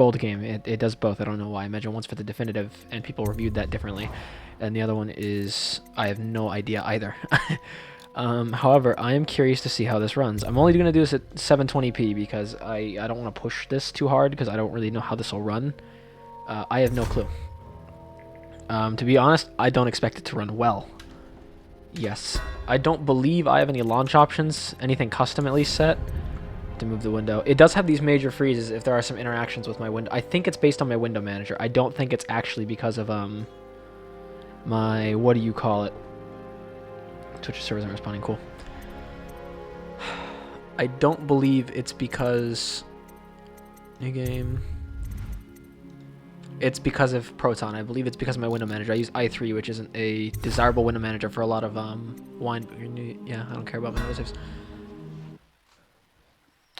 gold game. It does both. I don't know why. I imagine one's for the definitive, and people reviewed that differently. And the other one is... I have no idea either. However, I am curious to see how this runs. I'm only going to do this at 720p because I don't want to push this too hard because I don't really know how this will run. I have no clue. To be honest, I don't expect it to run well. Yes. I don't believe I have any launch options, anything custom at least set, to move the window. It does have these major freezes if there are some interactions with my window. I think it's based on my window manager. I don't think it's actually because of my, what do you call it? Twitch servers aren't responding. Cool. I don't believe it's because... New game... It's because of Proton. I believe it's because of my window manager. I use i3, which isn't a desirable window manager for a lot of wine. Yeah, I don't care about my window saves.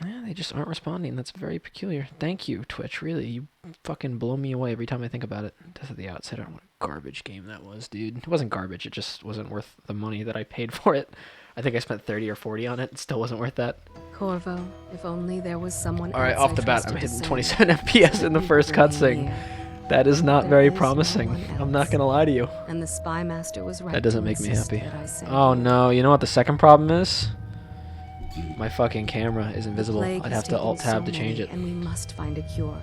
Yeah, they just aren't responding. That's very peculiar. Thank you, Twitch. Really, you fucking blow me away every time I think about it. Death of the Outsider. What a garbage game that was, dude. It wasn't garbage. It just wasn't worth the money that I paid for it. I think I spent 30 or 40 on it. It still wasn't worth that. Corvo, if only there was someone. All right, off the bat, I'm hitting 27 FPS in the first cutscene. That is not very promising. I'm not gonna lie to you. And the spy master was right. That doesn't make me happy. Oh no, you know what the second problem is? My fucking camera is invisible. I'd have to alt-tab to change it. And we must find a cure.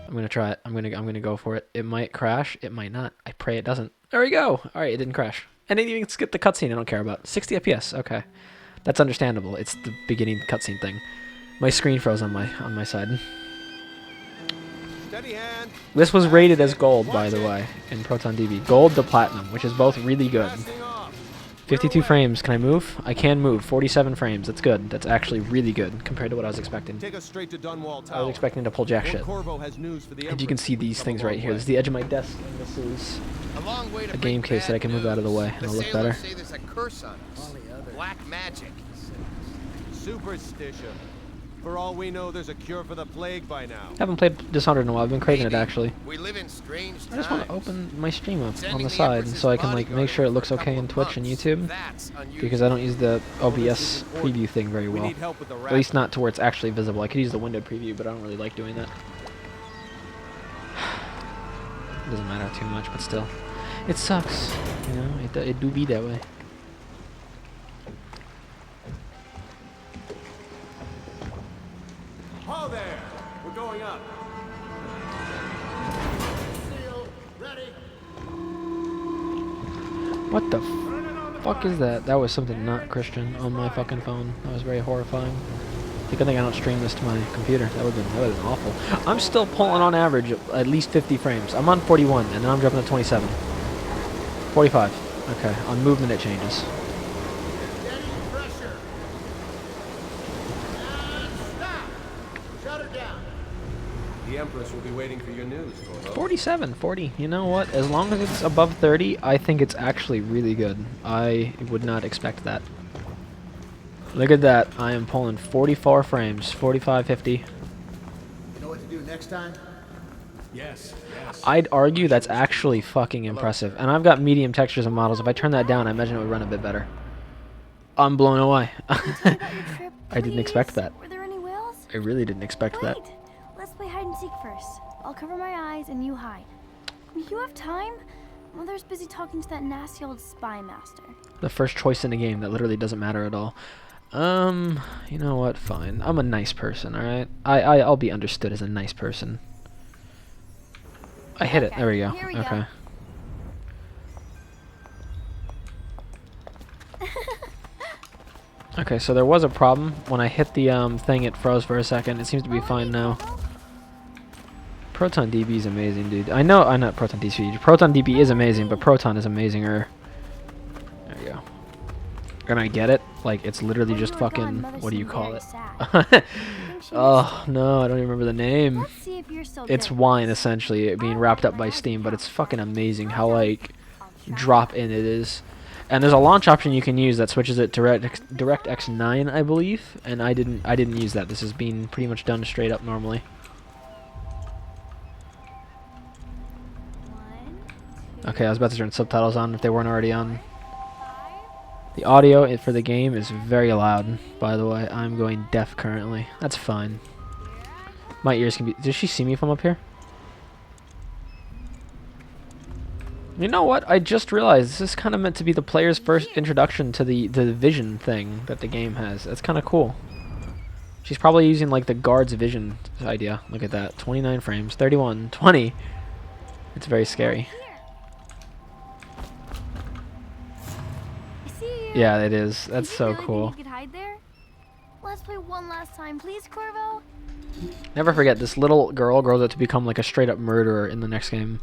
I'm gonna try it. I'm gonna go for it. It might crash. It might not. I pray it doesn't. There we go. All right, it didn't crash. And it even skipped the cutscene. I don't care about 60 FPS. Okay, that's understandable. It's the beginning cutscene thing. My screen froze on my side. This was rated as gold, by the way, in Proton DB. Gold to platinum, which is both really good. 52 frames. Can I move? I can move. 47 frames. That's good. That's actually really good compared to what I was expecting. I was expecting to pull jack shit. And you can see these things right here. This is the edge of my desk, and this is a game case that I can move out of the way, and it'll look better. Black magic. Superstition. For all we know, there's a cure for the plague by now. Haven't played Dishonored in a while. I've been craving it, actually. We live in strange I just want to open my stream up on the side so I can like make sure it looks okay in Twitch and YouTube, because I don't use the OBS preview thing very well. At least not to where it's actually visible. I could use the window preview, but I don't really like doing that. It doesn't matter too much, but still. It sucks. You know, it do be that way. Oh there! We're going up. Seal, ready. What the fuck is that? That was something not Christian on my fucking phone. That was very horrifying. It's a good thing I don't stream this to my computer. That would have been awful. I'm still pulling on average at least 50 frames. I'm on 41, and then I'm dropping to 27. 45. Okay. On movement, it changes. The Empress will be waiting for your news, Corvo. 47, 40. You know what? As long as it's above 30, I think it's actually really good. I would not expect that. Look at that. I am pulling 44 frames. 45, 50. You know what to do next time? Yes. I'd argue that's actually fucking impressive. And I've got medium textures and models. If I turn that down, I imagine it would run a bit better. I'm blown away. I didn't expect that. Were there any whales? I really didn't expect that. Wait, let's play hide and seek first. I'll cover my eyes and you hide. You have time? Mother's busy talking to that nasty old spy master. The first choice in the game that literally doesn't matter at all. You know what? Fine. I'm a nice person, alright? I'll be understood as a nice person. I hit it. There we go. Okay. Okay, so there was a problem. When I hit the thing, it froze for a second. It seems to be fine now. Proton DB is amazing, dude. I know, I'm not Proton DB. Proton DB is amazing, but Proton is amazinger. There you go. And I get it. Like, it's literally just fucking, what do you call it? Oh, no, I don't even remember the name. It's wine, essentially, being wrapped up by steam, but it's fucking amazing how, like, drop-in it is. And there's a launch option you can use that switches it to DirectX 9, I believe, and I didn't use that. This is being pretty much done straight up normally. Okay, I was about to turn subtitles on if they weren't already on. The audio for the game is very loud, by the way. I'm going deaf currently. That's fine. My ears can be... Did she see me from up here? You know what? I just realized this is kind of meant to be the player's first introduction to the vision thing that the game has. That's kind of cool. She's probably using like the guard's vision idea. Look at that. 29 frames. 31. 20. It's very scary. I see you. Yeah, it is. That's Did you so really think cool. you could hide there? Let's play one last time, please, Corvo. Never forget, this little girl grows up to become like a straight up murderer in the next game.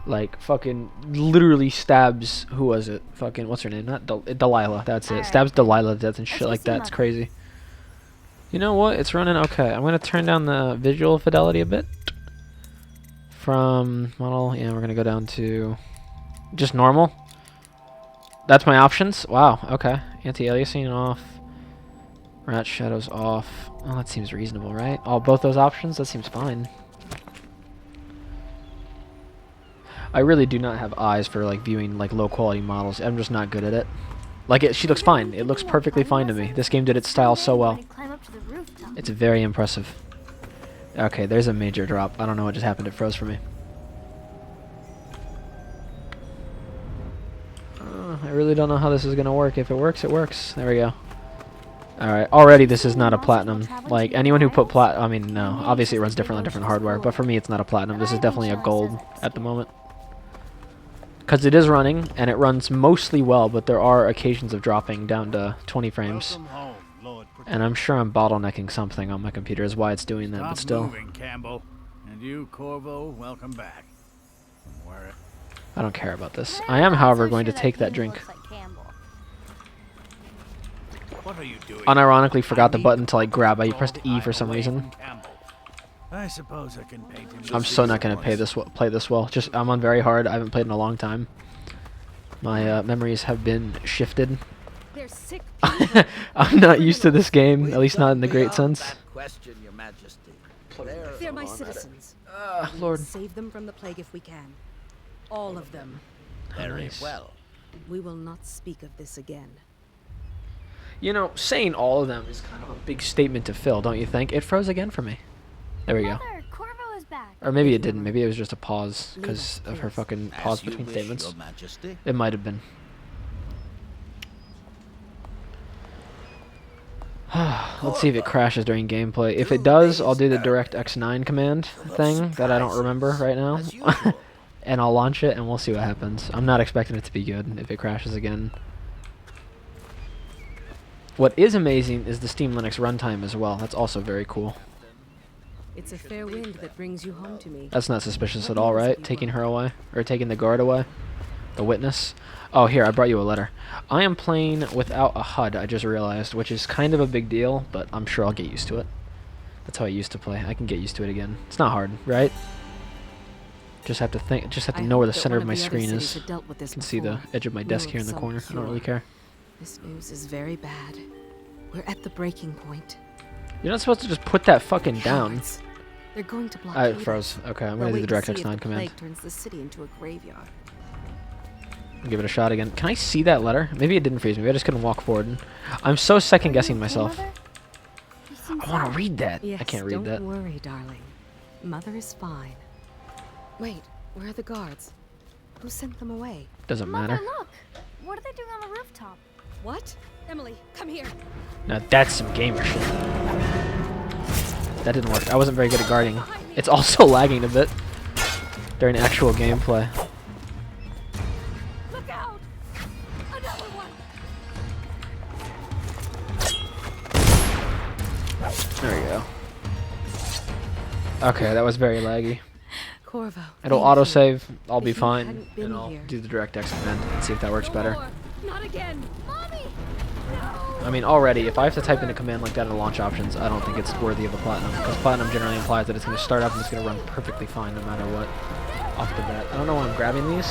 Like, fucking literally stabs... Who was it? Fucking... What's her name? Not Delilah. That's it. Alright. Stabs Delilah to death and shit Let's like go see that. It's Mother. crazy. You know what? It's running okay. I'm going to turn down the visual fidelity a bit. From model... Yeah, we're going to go down to... Just normal. That's my options? Wow. Okay. Anti-aliasing off. Rat shadows off. Oh, that seems reasonable, right? Oh, both those options? That seems fine. I really do not have eyes for like viewing like low quality models. I'm just not good at it. Like she looks fine. It looks perfectly fine to me. This game did its style so well. It's very impressive. Okay, there's a major drop. I don't know what just happened. It froze for me. I really don't know how this is gonna work. If it works, it works. There we go. Alright, already this is not a platinum. Like, anyone who put I mean, no. Obviously it runs different on different hardware, but for me it's not a platinum. This is definitely a gold at the moment. Because it is running, and it runs mostly well, but there are occasions of dropping down to 20 frames. And I'm sure I'm bottlenecking something on my computer is why it's doing that, but still. Moving, Campbell. And you, Corvo, welcome back. Where I don't care about this. I am, however, going to take that drink. What are you doing? Unironically forgot the button to like grab. I pressed E for some reason. I suppose I can paint him. I'm so not gonna play this well. Just I'm on very hard. I haven't played in a long time. My memories have been shifted. They're sick. I'm not used to this game, at least not in the great sense. Question, Your Majesty. They're my citizens. Lord. Save them from the plague if we can. All of them. Very Nice. well. We will not speak of this again. You know, saying all of them is kind of a big statement to fill, don't you think? It froze again for me. There we go. Mother, Corvo is back. Or maybe it didn't. Maybe it was just a pause Leave because us, of her please. fucking As pause you between wish, statements. Your Majesty. It might have been. Let's see if it crashes during gameplay. If it does, I'll do the direct X9 command thing that I don't remember right now. As usual. And I'll launch it and we'll see what happens. I'm not expecting it to be good if it crashes again. What is amazing is the Steam Linux runtime as well. That's also very cool. It's a fair wind that brings you home to me. That's not suspicious at all, right? Taking her away? Or taking the guard away? The witness? Oh, here, I brought you a letter. I am playing without a HUD, I just realized, which is kind of a big deal, but I'm sure I'll get used to it. That's how I used to play. I can get used to it again. It's not hard, right? Just have to think. Just have to know where the center of my screen is. You can see the edge of my desk here in the corner. I don't really care. This news is very bad. We're at the breaking point. You're not supposed to just put that fucking down. Cowards. They're going to block. It froze. Okay, I'm gonna do the direct X9 command. Plague turns the city into a graveyard. I'll give it a shot again. Can I see that letter? Maybe it didn't freeze me. I just couldn't walk forward. I'm so second guessing myself. I want to read that. Yes, I can't read that. Don't worry, darling. Mother is fine. Wait, where are the guards? Who sent them away? Doesn't Mother, matter. look. What are they doing on the rooftop? What? Emily, come here. Now that's some gamer shit. That didn't work. I wasn't very good at guarding. It's also lagging a bit during actual gameplay. Look out! Another one! There we go. Okay, that was very laggy. Corvo. It'll thank you. autosave. I'll be If you fine. hadn't been And I'll here- do the DirectX command and see if that works better. Not again. Mommy! No! I mean, already, if I have to type in a command like that in the launch options, I don't think it's worthy of a platinum. Because platinum generally implies that it's going to start up and it's going to run perfectly fine no matter what off the bat. I don't know why I'm grabbing these.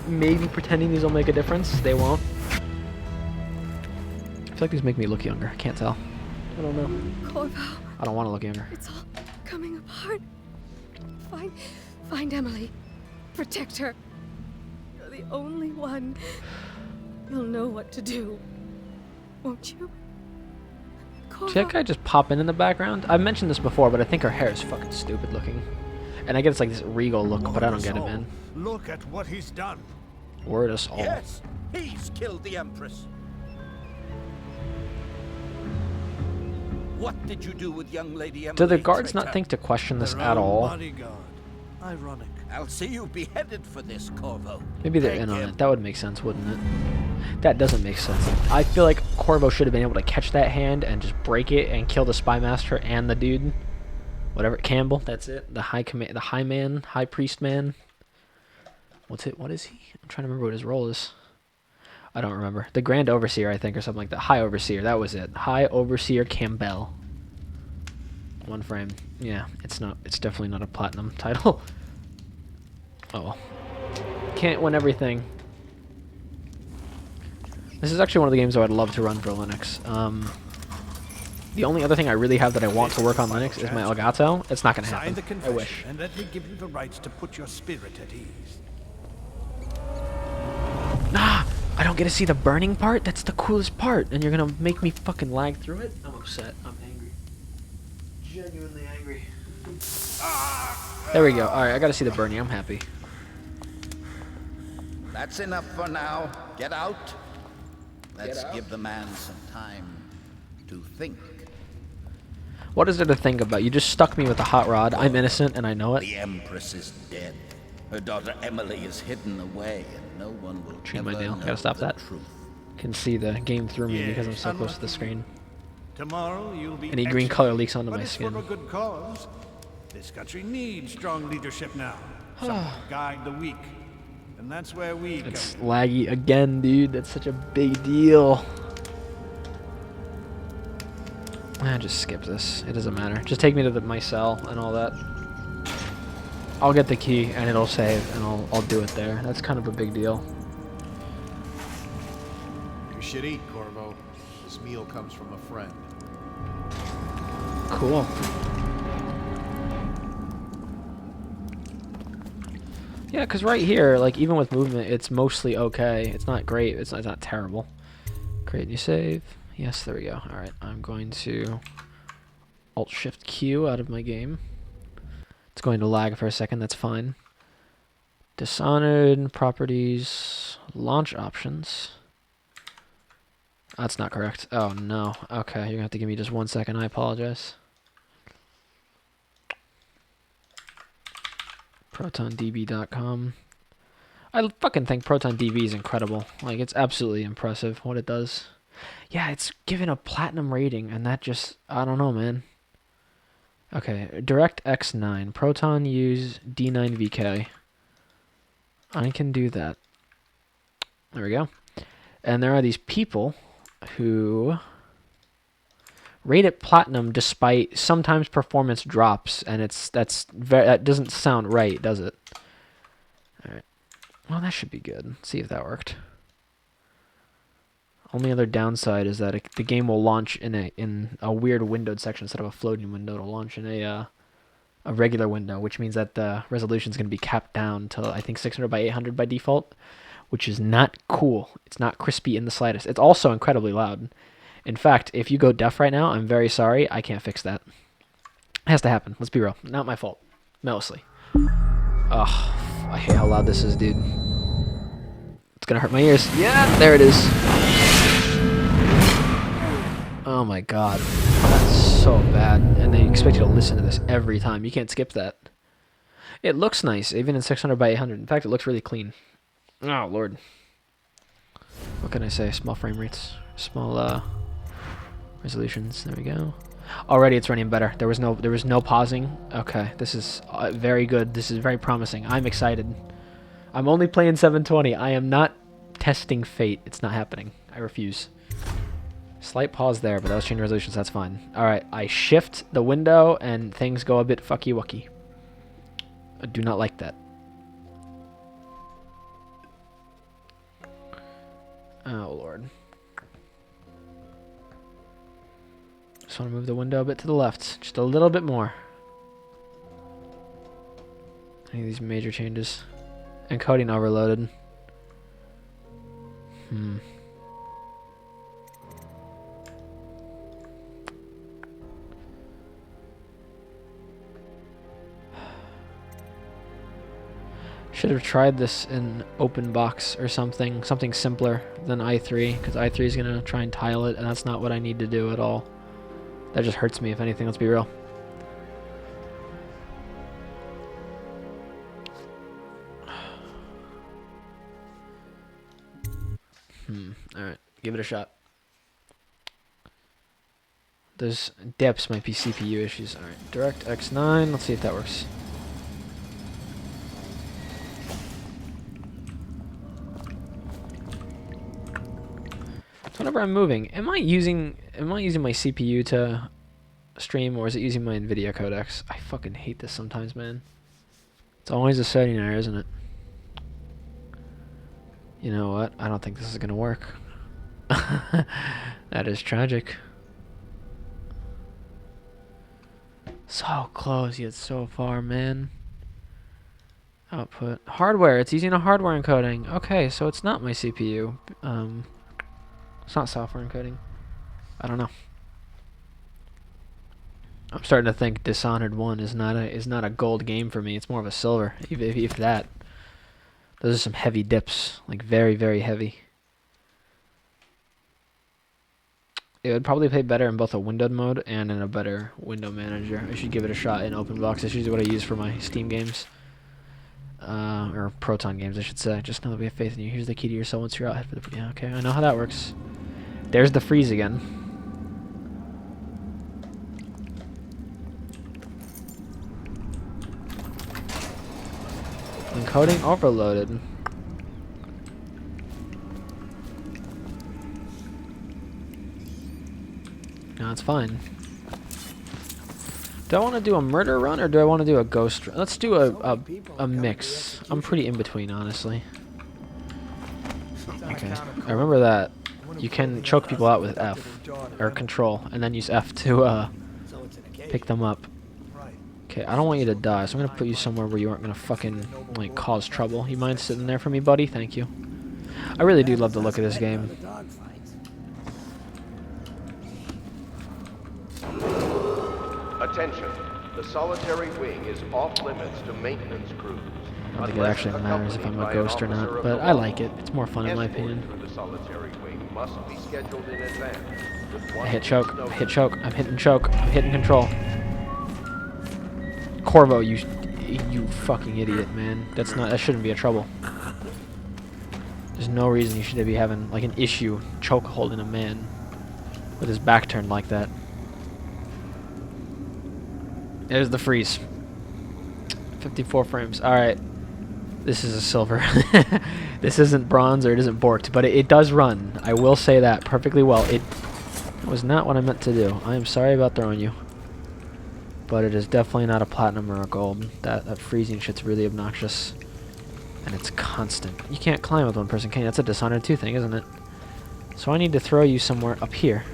Maybe pretending these will make a difference. They won't. I feel like these make me look younger. I can't tell. I don't know. Corvo, I don't want to look younger. it's all coming apart. Find Emily. Protect her. You're the only one. You'll know what to do. Won't you? See that guy just popping in the background? I've mentioned this before, but I think her hair is fucking stupid looking. And I get it's like this regal look, but I don't get it, man. Look at what he's done. Word us all. Yes, he's killed the Empress. What did you do with young Lady Emily? Do the guards traitor? not think to question this Their at own all? Bodyguard. Ironic. I'll see you beheaded for this, Corvo. Maybe they're Take in on him. it. That would make sense, wouldn't it? That doesn't make sense. I feel like Corvo should have been able to catch that hand and just break it and kill the spy master and the dude. Whatever, Campbell, that's it. The high priest man. What's it? What is he? I'm trying to remember what his role is. I don't remember. The Grand Overseer, I think, or something like that. High Overseer, that was it. High Overseer Campbell. One frame. Yeah, it's not. It's definitely not a platinum title. Oh well. Can't win everything. This is actually one of the games I would love to run for Linux. The only other thing I really have that I want to work on Linux is my Elgato. It's not going to Sign happen. the I confession, wish. and let me give you the rights to put your spirit at ease. Nah! I don't get to see the burning part? That's the coolest part. And you're going to make me fucking lag through it? I'm upset. I'm angry. Genuinely angry. There we go. Alright, I got to see the burning. I'm happy. That's enough for now. Get out. Let's give the man some time to think. What is there to think about? You just stuck me with a hot rod. I'm innocent and I know it. The Empress is dead. Her daughter Emily is hidden away, and no one will Trim ever my nail. know Gotta stop the that. truth. Can see the game through me because I'm Yes, so close to the unlucky. screen. Tomorrow you'll be Any green exiled, color leaks onto but my it's skin. for a good cause. This country needs strong leadership now. Someone to guide the weak. And that's where we It's come. laggy again, dude. That's such a big deal. Just skip this. It doesn't matter. Just take me to my cell and all that. I'll get the key and it'll save and I'll do it there. That's kind of a big deal. You should eat, Corvo. This meal comes from a friend. Cool. Yeah, because right here, like, even with movement, it's mostly okay. It's not great. It's not terrible. Create new save. Yes, there we go. Alright, I'm going to Alt-Shift-Q out of my game. It's going to lag for a second. That's fine. Dishonored, properties, launch options. That's not correct. Oh, no. Okay, you're going to have to give me just 1 second. I apologize. ProtonDB.com. I fucking think ProtonDB is incredible. Like, it's absolutely impressive what it does. Yeah, it's given a platinum rating, and that just... I don't know, man. Okay, DirectX 9. Proton use D9VK. I can do that. There we go. And there are these people who rate it platinum despite sometimes performance drops, and that doesn't sound right, does it? All right. Well, that should be good. Let's see if that worked. Only other downside is that the game will launch in a weird windowed section instead of a floating window. It'll launch in a regular window, which means that the resolution is going to be capped down to I think 600 by 800 by default, which is not cool. It's not crispy in the slightest. It's also incredibly loud. In fact, if you go deaf right now, I'm very sorry. I can't fix that. It has to happen. Let's be real. Not my fault. Mostly. Ugh. I hate how loud this is, dude. It's gonna hurt my ears. Yeah, there it is. Oh my god. That's so bad. And they expect you to listen to this every time. You can't skip that. It looks nice, even in 600 by 800. In fact, it looks really clean. Oh, Lord. What can I say? Small frame rates. Small, resolutions. There we go. Already it's running better. There was no pausing. Okay, this is very good. This is very promising. I'm excited. I'm only playing 720. I am not testing fate. It's not happening. I refuse. Slight pause there, but that was changing resolutions. That's fine. Alright, I shift the window and things go a bit fucky-wucky. I do not like that. Oh, Lord. Just want to move the window a bit to the left. Just a little bit more. Any of these major changes. Encoding overloaded. Should have tried this in open box or something simpler than i3, because i3 is gonna try and tile it, and that's not what I need to do at all. That just hurts me, if anything. Let's be real. All right, give it a shot. Those depths might be CPU issues. All right, DirectX 9. Let's see if that works. So whenever I'm moving, am I using my CPU to stream, or is it using my NVIDIA codecs? I fucking hate this sometimes, man. It's always a setting error, isn't it? You know what? I don't think this is gonna work. That is tragic. So close, yet so far, man. Output. Hardware. It's using a hardware encoding. Okay, so it's not my CPU. It's not software encoding. I don't know. I'm starting to think Dishonored 1 is not a gold game for me. It's more of a silver, if that. Those are some heavy dips, like very, very heavy. It would probably play better in both a windowed mode and in a better window manager. I should give it a shot in open box. That's usually what I use for my Steam games. Or Proton games, I should say. Just know that we have faith in you. Here's the key to your soul once you're out. Yeah, okay, I know how that works. There's the freeze again. Encoding overloaded. No, it's fine. Do I want to do a murder run or do I want to do a ghost run? Let's do a mix. I'm pretty in between, honestly. Okay. I remember that you can choke people out with F or control and then use F to pick them up. Okay, I don't want you to die, so I'm gonna put you somewhere where you aren't gonna fucking like cause trouble. You mind sitting there for me, buddy? Thank you. I really do love the look of this game. Attention, the solitary wing is off limits to maintenance crews. I don't think it actually matters if I'm a ghost or not, but I like it. It's more fun in my opinion. The solitary wing must be scheduled in advance. I hit choke, I hit choke, I'm hitting choke, I'm hitting control. Corvo, you fucking idiot, man. That shouldn't be a trouble. There's no reason you should be having like an issue choke holding a man with his back turned like that. There's the freeze. 54 frames. Alright. This is a silver. This isn't bronze or it isn't borked, but it does run. I will say that perfectly well. It was not what I meant to do. I am sorry about throwing you. But it is definitely not a platinum or a gold. That freezing shit's really obnoxious. And it's constant. You can't climb with one person, can you? That's a Dishonored 2 thing, isn't it? So I need to throw you somewhere up here.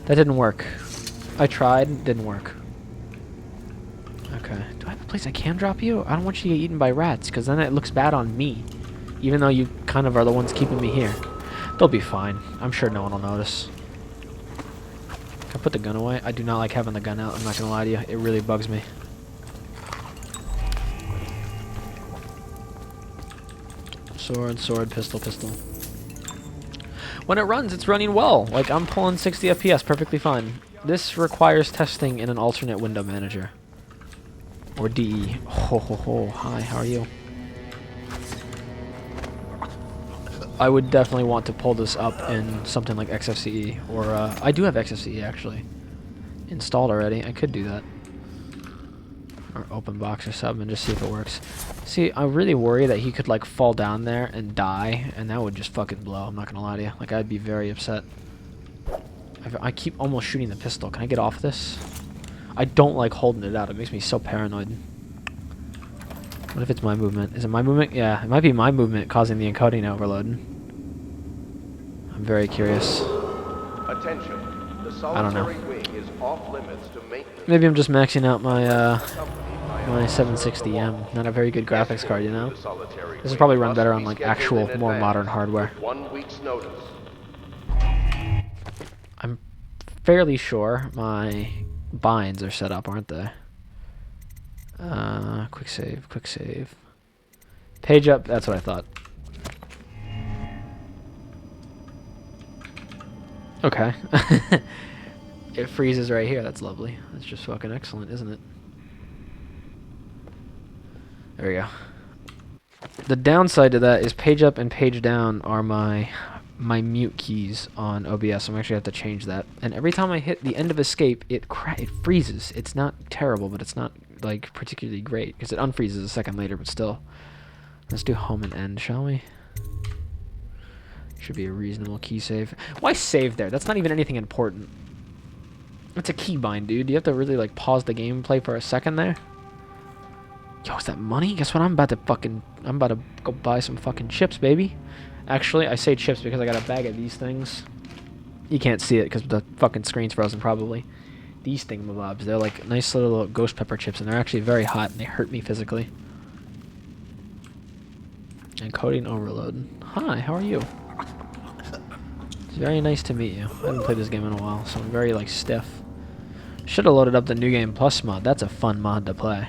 That didn't work. I tried, didn't work. Okay. Do I have a place I can drop you? I don't want you to get eaten by rats, because then it looks bad on me. Even though you kind of are the ones keeping me here. They'll be fine. I'm sure no one will notice. Can I put the gun away? I do not like having the gun out, I'm not gonna lie to you. It really bugs me. Sword, sword, pistol, pistol. When it runs, it's running well. Like, I'm pulling 60 FPS perfectly fine. This requires testing in an alternate window manager. Or DE. Ho ho ho. Hi, how are you? I would definitely want to pull this up in something like XFCE. Or, I do have XFCE actually installed already. I could do that. Or open box or sub and just see if it works. See, I really worry that he could like fall down there and die, and that would just fucking blow. I'm not gonna lie to you. Like, I'd be very upset. I keep almost shooting the pistol. Can I get off this? I don't like holding it out. It makes me so paranoid. What if it's my movement? Is it my movement? Yeah, it might be my movement causing the encoding overload. I'm very curious. Attention, the I don't know. solitary wing is off limits to maintenance. Maybe I'm just maxing out my my 760M. Not a very good graphics card, you know. This will probably run better on like actual, more modern hardware. 1 week's notice. I'm fairly sure my binds are set up, aren't they? Quick save, quick save. Page up, that's what I thought. Okay. It freezes right here, that's lovely. That's just fucking excellent, isn't it? There we go. The downside to that is page up and page down are my mute keys on OBS. I'm actually have to change that. And every time I hit the end of escape, it freezes. It's not terrible, but it's not like particularly great because it unfreezes a second later. But still, let's do home and end, shall we? Should be a reasonable key save. Why save there? That's not even anything important. It's a keybind, dude. You have to really like pause the gameplay for a second there. Yo, is that money? Guess what? I'm about to go buy some fucking chips, baby. Actually, I say chips because I got a bag of these things. You can't see it because the fucking screen's frozen, probably. These thingamabobs, they're like nice little ghost pepper chips, and they're actually very hot, and they hurt me physically. Encoding overload. Hi, how are you? It's very nice to meet you. I haven't played this game in a while, so I'm very, like, stiff. Should have loaded up the New Game Plus mod. That's a fun mod to play.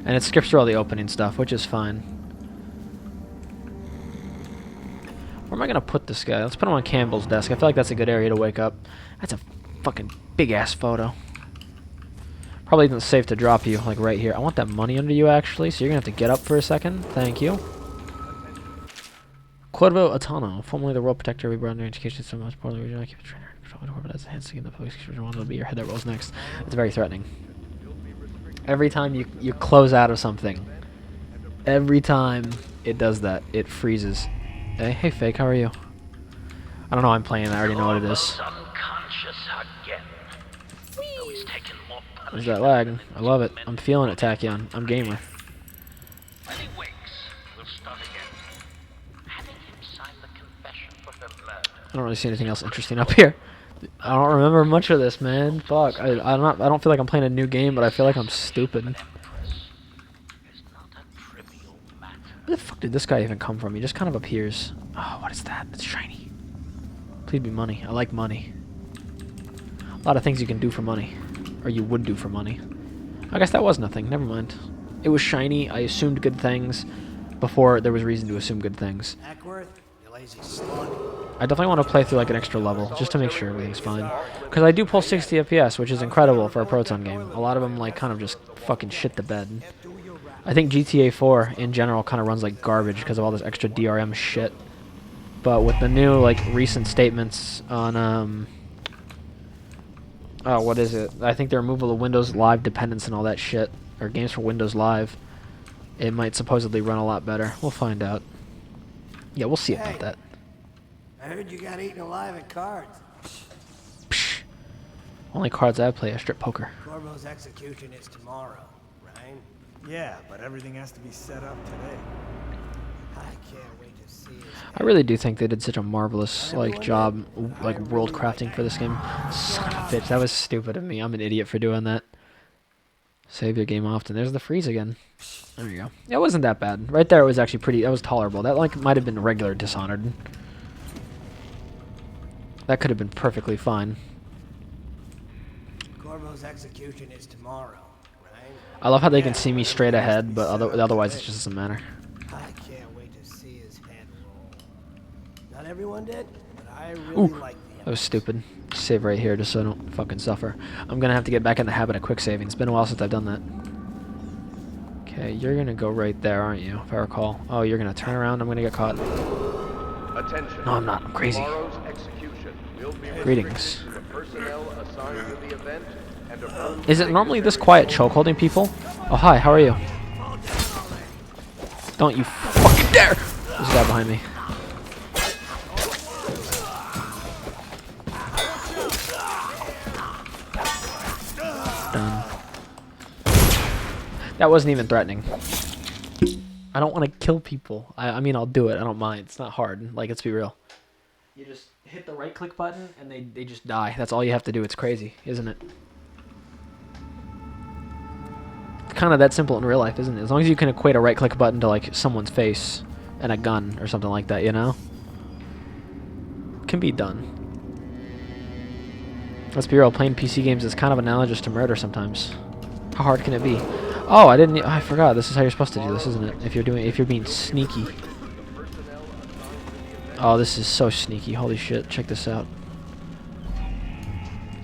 And it skips through all the opening stuff, which is fine. Where am I gonna put this guy? Let's put him on Campbell's desk. I feel like that's a good area to wake up. That's a fucking big-ass photo. Probably isn't safe to drop you, like right here. I want that money under you, actually, so you're gonna have to get up for a second. Thank you. Corvo Atano, formerly the World Protector, we brought new education so much poorly regional. Keep a trainer. That's the hands in the police. It'll be your head that rolls next. It's very threatening. Every time you close out of something, every time it does that, it freezes. Hey, Fake, how are you? I don't know. I'm playing. I already know what it is. There's that lag. I love it. I'm feeling it, Tachyon. I'm gamer. I don't really see anything else interesting up here. I don't remember much of this, man. Fuck. I don't feel like I'm playing a new game, but I feel like I'm stupid. Where the fuck did this guy even come from? He just kind of appears. Oh, what is that? It's shiny. Please be money. I like money. A lot of things you can do for money. Or you would do for money. I guess that was nothing. Never mind. It was shiny. I assumed good things before there was reason to assume good things. I definitely want to play through like an extra level just to make sure everything's fine. Because I do pull 60 FPS, which is incredible for a Proton game. A lot of them like kind of just fucking shit the bed. I think GTA 4 in general kind of runs like garbage because of all this extra DRM shit. But with the new like recent statements on oh, what is it? I think the removal of Windows Live dependence and all that shit, or games for Windows Live, it might supposedly run a lot better. We'll find out. Yeah, we'll see about that. I heard you got eaten alive at cards. Psh. Only cards I play are strip poker. Corvo's execution is tomorrow, right? Yeah, but everything has to be set up today. I can't wait to see it. I really do think they did such a marvelous like job, like world crafting for this game. Son of a bitch, that was stupid of me. I'm an idiot for doing that. Save your game often. There's the freeze again. There you go. It wasn't that bad. Right there, it was actually pretty. That was tolerable. That like might have been regular Dishonored. That could have been perfectly fine. Corvo's execution is tomorrow, right? I love how they can see me straight ahead, but otherwise it just doesn't matter. I can't wait to see his head roll. Not everyone did, but I really like the. That was stupid. Save right here just so I don't fucking suffer. I'm gonna have to get back in the habit of quick saving. It's been a while since I've done that. Okay, you're gonna go right there, aren't you? If I recall. Oh, you're gonna turn around. I'm gonna get caught. Attention. No, I'm not. I'm crazy. Tomorrow's execution will be Greetings. restricted to the personnel assigned to the event and approved. Is it normally this quiet chokeholding people? Oh, hi. How are you? Don't you fucking dare! There's a guy behind me. Done. That wasn't even threatening. I don't want to kill people. I mean, I'll do it. I don't mind. It's not hard. Like, let's be real. You just hit the right click button and they just die. That's all you have to do. It's crazy, isn't it? It's kind of that simple in real life, isn't it? As long as you can equate a right click button to like someone's face and a gun or something like that, you know? It can be done. Let's be real, playing PC games is kind of analogous to murder sometimes. How hard can it be? Oh, I forgot. This is how you're supposed to do this, isn't it? If you're being sneaky. Oh, this is so sneaky. Holy shit. Check this out.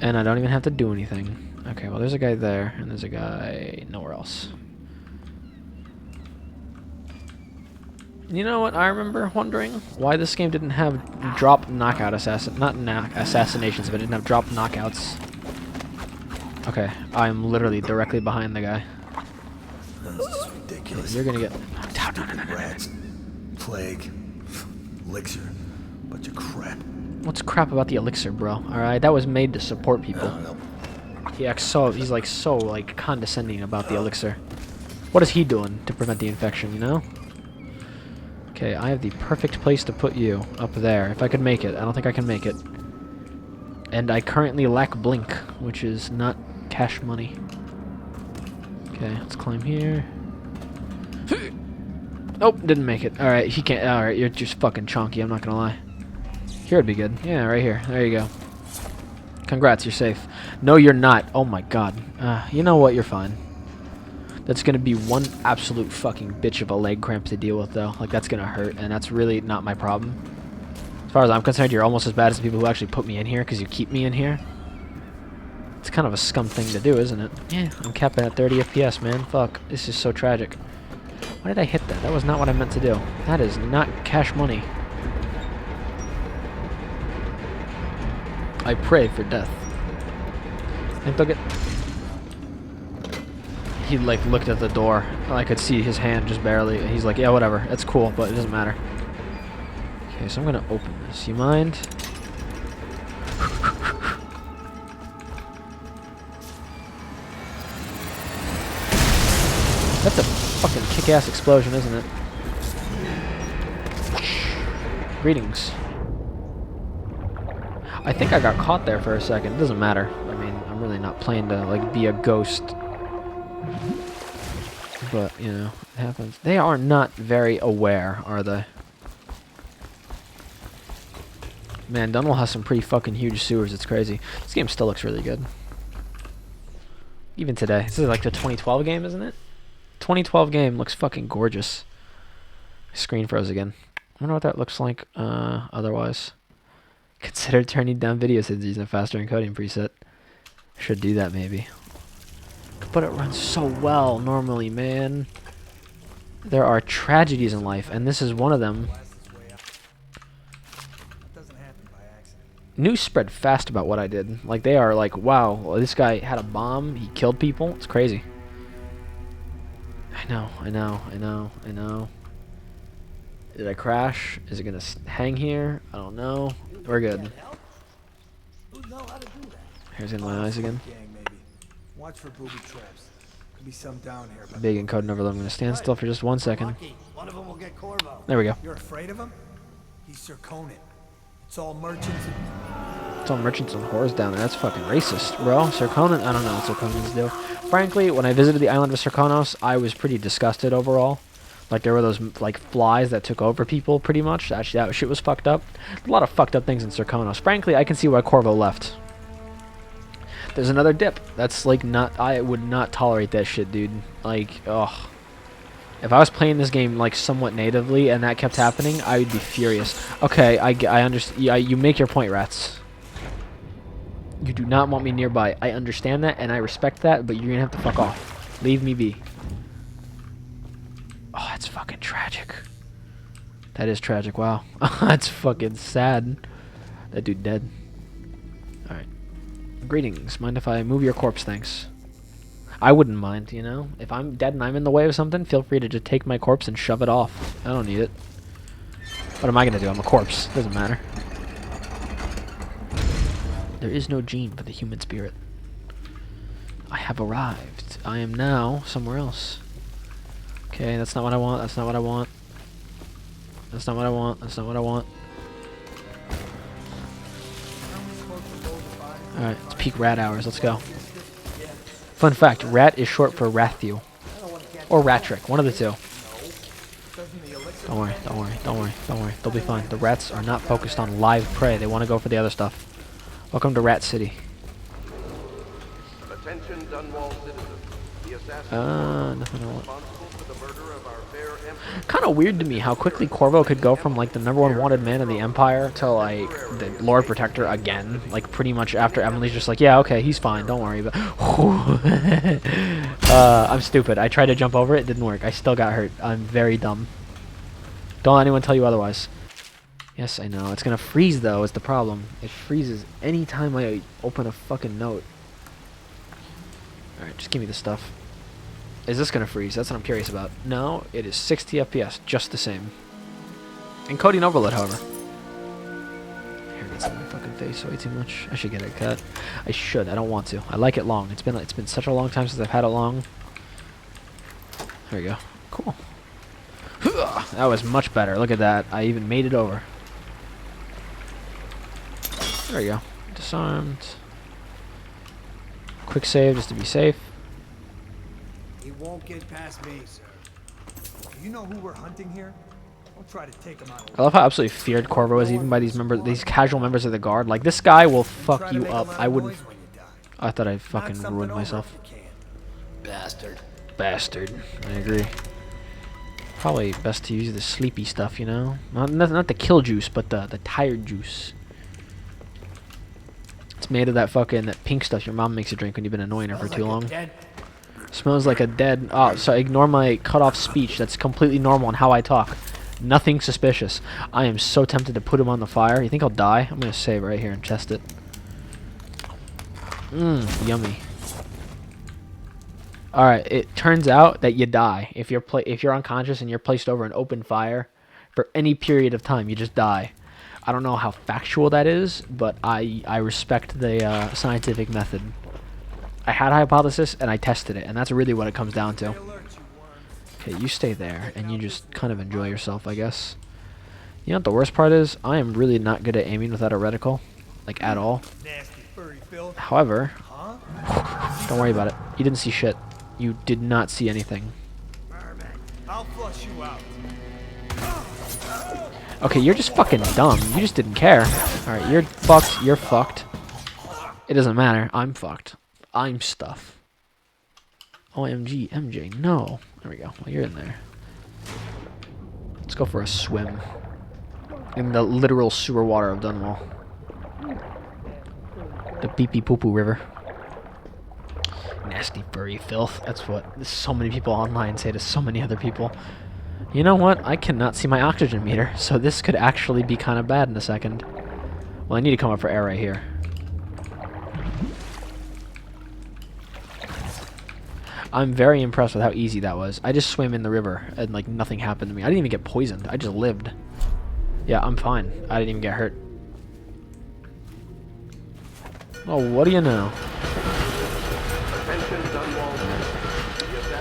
And I don't even have to do anything. Okay, well, there's a guy there, and there's a guy nowhere else. You know what? I remember wondering why this game didn't have drop knockout assassinations, but it didn't have drop knockouts. Okay, I'm literally directly behind the guy. This is ridiculous. You're gonna get knocked out. No. Rats, plague, elixir, bunch of crap. What's crap about the elixir, bro? Alright, that was made to support people. He's like so condescending about the elixir. What is he doing to prevent the infection, you know? Okay, I have the perfect place to put you up there. If I could make it. I don't think I can make it. And I currently lack blink, which is not cash money. Okay, let's climb here. Nope, didn't make it. Alright, he can't. Alright, you're just fucking chonky, I'm not gonna lie. Here would be good. Yeah, right here. There you go. Congrats, you're safe. No, you're not. Oh my god. You know what? You're fine. That's gonna be one absolute fucking bitch of a leg cramp to deal with, though. Like, that's gonna hurt, and that's really not my problem. As far as I'm concerned, you're almost as bad as the people who actually put me in here, because you keep me in here. It's kind of a scum thing to do, isn't it? Yeah, I'm capping at 30 FPS, man. Fuck. This is so tragic. Why did I hit that? That was not what I meant to do. That is not cash money. I pray for death. I think they'll get... He, like, looked at the door. I could see his hand just barely. He's like, yeah, whatever. It's cool, but it doesn't matter. Okay, so I'm going to open this. You mind? That's a fucking kick-ass explosion, isn't it? Greetings. I think I got caught there for a second. It doesn't matter. I mean, I'm really not playing to, like, be a ghost. But, you know, it happens. They are not very aware, are they? Man, Dunwall has some pretty fucking huge sewers. It's crazy. This game still looks really good. Even today. This is like the 2012 game, isn't it? 2012 game looks fucking gorgeous. Screen froze again. I wonder what that looks like otherwise. Consider turning down video settings using a faster encoding preset. Should do that maybe. But it runs so well normally, man. There are tragedies in life, and this is one of them. News spread fast about what I did. Like, they are like, wow, well, this guy had a bomb, he killed people. It's crazy. I know. Did I crash? Is it gonna hang here? I don't know. We're good. Here's in my eyes again. Watch for booby traps. Could be some down here. Big encoding overload. I'm gonna stand still for just 1 second. One of them will get Corvo. There we go. You're afraid of him? He's Sir Conan. It's all merchants. It's all merchants and whores down there. That's fucking racist, bro. Sir Conan, I don't know what Sir Conan's do. Frankly, when I visited the island of Sir Konos, I was pretty disgusted overall. Like, there were those, like, flies that took over people, pretty much. Actually, that shit was fucked up. A lot of fucked up things in Sir Konos. Frankly, I can see why Corvo left. There's another dip. That's, like, not... I would not tolerate that shit, dude. Like, ugh. If I was playing this game, like, somewhat natively and that kept happening, I would be furious. Okay, I understand. Yeah, you make your point, rats. You do not want me nearby. I understand that, and I respect that, but you're gonna have to fuck off. Leave me be. Oh, that's fucking tragic. That is tragic, wow. That's fucking sad. That dude dead. Alright. Greetings. Mind if I move your corpse, thanks? I wouldn't mind, you know? If I'm dead and I'm in the way of something, feel free to just take my corpse and shove it off. I don't need it. What am I gonna do? I'm a corpse. Doesn't matter. There is no gene for the human spirit. I have arrived. I am now somewhere else. Okay, that's not what I want. That's not what I want. That's not what I want. That's not what I want. Alright, it's peak rat hours. Let's go. Fun fact, rat is short for Rathiel. Or Ratrick. One of the two. Don't worry, don't worry, don't worry, don't worry. They'll be fine. The rats are not focused on live prey. They want to go for the other stuff. Welcome to Rat City. Attention Dunwall citizens. The assassin nothing I want. responsible for the murder of our fair empress. Kind of weird to me how quickly Corvo could go from like the #1 wanted man in the Empire to like the Lord Protector again. Like pretty much after Emily's just like, yeah, okay, he's fine, don't worry. But I'm stupid. I tried to jump over it, didn't work. I still got hurt. I'm very dumb. Don't let anyone tell you otherwise. Yes, I know. It's gonna freeze though. Is the problem? It freezes anytime I open a fucking note. All right, just give me the stuff. Is this gonna freeze? That's what I'm curious about. No, it is 60 FPS, just the same. Encoding overload, however. Hair gets in my fucking face way too much. I should get it cut. I should. I don't want to. I like it long. It's been such a long time since I've had it long. There we go. Cool. That was much better. Look at that. I even made it over. There we go. Disarmed. Quick save just to be safe. He won't get past me, sir. You know who we're hunting here? Don't try to take him out. I love how absolutely feared Corvo is even by these casual members of the guard. Like, this guy will fuck you up. I wouldn't. I thought I fucking ruined myself. Bastard. Bastard. I agree. Probably best to use the sleepy stuff, you know? Not the kill juice, but the tired juice. It's made of that pink stuff your mom makes you drink when you've been annoying her for too long. Smells like a dead... Oh, so ignore my cut-off speech. That's completely normal in how I talk. Nothing suspicious. I am so tempted to put him on the fire. You think I'll die? I'm going to save right here and test it. Yummy. Alright, it turns out that you die. If you're unconscious and you're placed over an open fire for any period of time, you just die. I don't know how factual that is, but I respect the scientific method. I had a hypothesis, and I tested it, and that's really what it comes down to. Okay, you stay there, and you just kind of enjoy yourself, I guess. You know what the worst part is? I am really not good at aiming without a reticle. Like, at all. However, don't worry about it. You didn't see shit. You did not see anything. I'll flush you out. Okay, you're just fucking dumb. You just didn't care. Alright, you're fucked. You're fucked. It doesn't matter. I'm fucked. I'm stuff. OMG, MJ, no. There we go. Well, you're in there. Let's go for a swim. In the literal sewer water of Dunwall. The pee-pee poo-poo river. Nasty furry filth. That's what so many people online say to so many other people. You know what? I cannot see my oxygen meter, so this could actually be kind of bad in a second. Well, I need to come up for air right here. I'm very impressed with how easy that was. I just swam in the river and like nothing happened to me. I didn't even get poisoned. I just lived. Yeah, I'm fine. I didn't even get hurt. Oh, what do you know?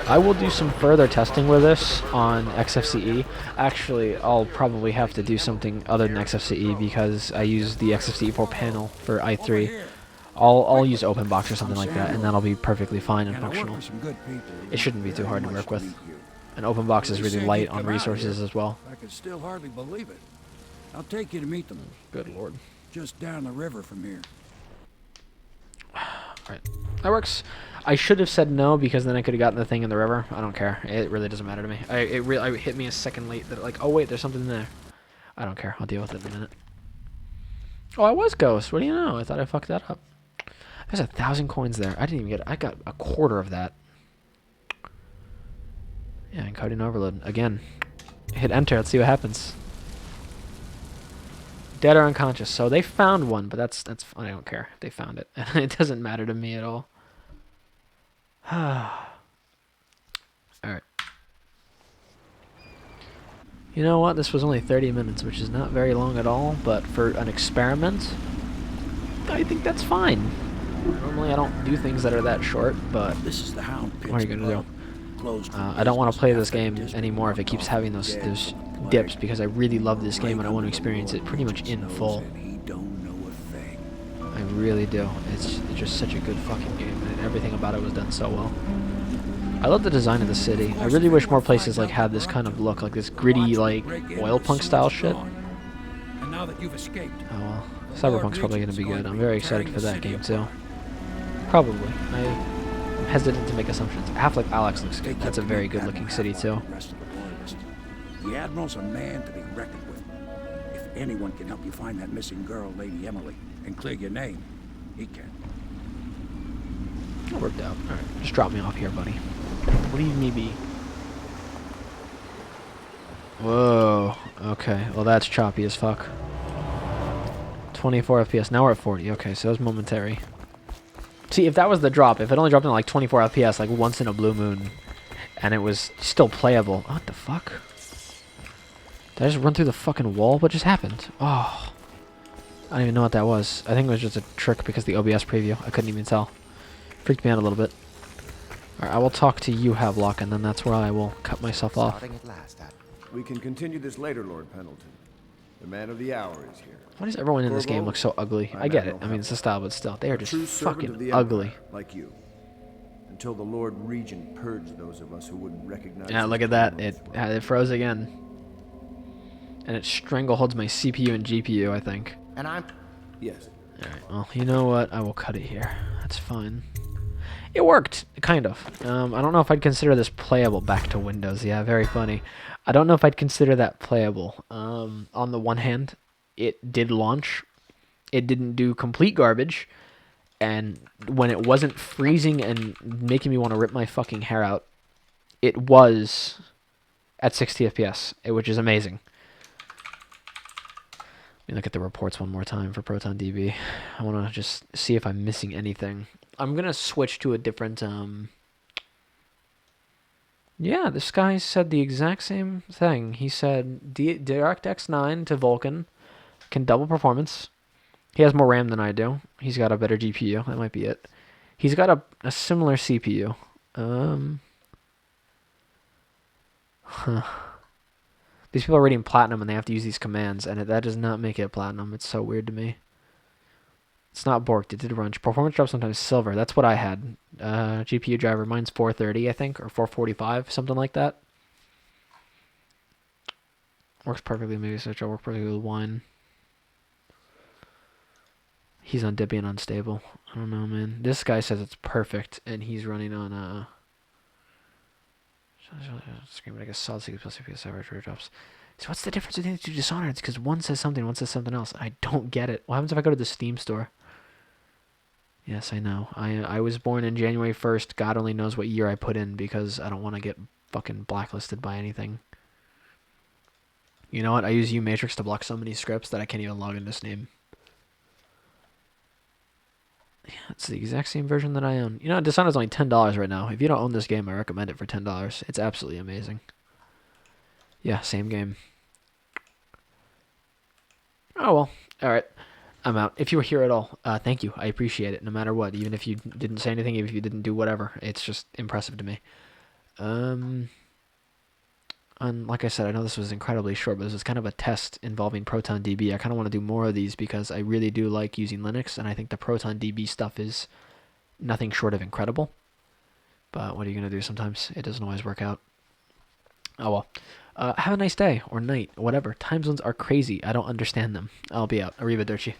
I will do some further testing with this on XFCE. Actually, I'll probably have to do something other than XFCE because I use the XFCE4 panel for i3. I'll use OpenBox or something like that, and that'll be perfectly fine and functional. It shouldn't be too hard to work with. And OpenBox is really light on resources as well. I can still hardly believe it. I'll take you to meet them. Good lord. Just down the river from here. Alright, that works. I should have said no because then I could have gotten the thing in the river. I don't care. It really doesn't matter to me. It hit me a second late that like, oh wait, there's something there. I don't care. I'll deal with it in a minute. Oh, I was Ghost. What do you know? I thought I fucked that up. There's 1,000 coins there. I didn't even get it. I got a quarter of that. Yeah, encoding overload. Again. Hit enter. Let's see what happens. Dead or unconscious. So they found one, but that's I don't care. They found it. It doesn't matter to me at all. Alright. You know what? This was only 30 minutes, which is not very long at all, but for an experiment, I think that's fine. Normally I don't do things that are that short, but this is the Hound what are you going to do? I don't want to play this game anymore if it keeps having those dips, because I really love this game and I want to experience it pretty much in full. I really do. It's just such a good fucking game, and everything about it was done so well. I love the design of the city. I really wish more places like had this kind of look, like this gritty, like oil punk style shit. And now that you've escaped, oh well, Cyberpunk's probably going to be good. I'm very excited for that game too. Probably. hesitant to make assumptions. Half-Life Alex looks good. That's a very good-looking city, too. The rest of the loyalists. The Admiral's a man to be reckoned with. If anyone can help you find that missing girl, Lady Emily, and clear your name, he can. It worked out. Alright, just drop me off here, buddy. Leave me be. Whoa. Okay, well that's choppy as fuck. 24 FPS. Now we're at 40. Okay, so that was momentary. See, if that was the drop, if it only dropped in like 24 FPS, like once in a blue moon, and it was still playable. What the fuck? Did I just run through the fucking wall? What just happened? Oh. I don't even know what that was. I think it was just a trick because the OBS preview. I couldn't even tell. Freaked me out a little bit. Alright, I will talk to you, Havelock, and then that's where I will cut myself off. We can continue this later, Lord Pendleton. The man of the hour is here. Why does everyone in this game look so ugly? I get it. I mean, it's a style, but still. They are just fucking ugly. Like you. Until the Lord Regent purged those of us who wouldn't recognize. Yeah, look at that. It froze again. And it strangleholds my CPU and GPU, I think. And I'm... Yes. Alright, well, you know what? I will cut it here. That's fine. It worked, kind of. I don't know if I'd consider this playable. Back to Windows. Yeah, very funny. I don't know if I'd consider that playable. On the one hand, it did launch. It didn't do complete garbage. And when it wasn't freezing and making me want to rip my fucking hair out, it was at 60 FPS, which is amazing. Let me look at the reports one more time for Proton DB. I want to just see if I'm missing anything. I'm going to switch to a different... Yeah, this guy said the exact same thing. He said DirectX 9 to Vulkan can double performance. He has more RAM than I do. He's got a better GPU. That might be it. He's got a similar CPU. Huh. These people are rating platinum and they have to use these commands, and that does not make it platinum. It's so weird to me. It's not borked. It did run. Performance drop sometimes silver. That's what I had. GPU driver. Mine's 430, I think, or 445, something like that. Works perfectly. Maybe switch. I'll work perfectly with wine. He's on Debian unstable. I don't know, man. This guy says it's perfect, and he's running on screen, but I guess solid 6 plus FPS average rate drops. So what's the difference between the two Dishonored? Because one says something, one says something else. I don't get it. What happens if I go to the Steam store? Yes, I know. I was born in January 1st. God only knows what year I put in because I don't want to get fucking blacklisted by anything. You know what? I use U-Matrix to block so many scripts that I can't even log into Steam. Yeah, it's the exact same version that I own. You know, Dishonored's only $10 right now. If you don't own this game, I recommend it for $10. It's absolutely amazing. Yeah, same game. Oh, well. Alright. I'm out. If you were here at all, thank you. I appreciate it, no matter what. Even if you didn't say anything, even if you didn't do whatever. It's just impressive to me. And like I said, I know this was incredibly short, but this was kind of a test involving Proton DB. I kind of want to do more of these because I really do like using Linux, and I think the Proton DB stuff is nothing short of incredible. But what are you going to do sometimes? It doesn't always work out. Oh well. Have a nice day, or night, whatever. Time zones are crazy. I don't understand them. I'll be out. Arrivederci.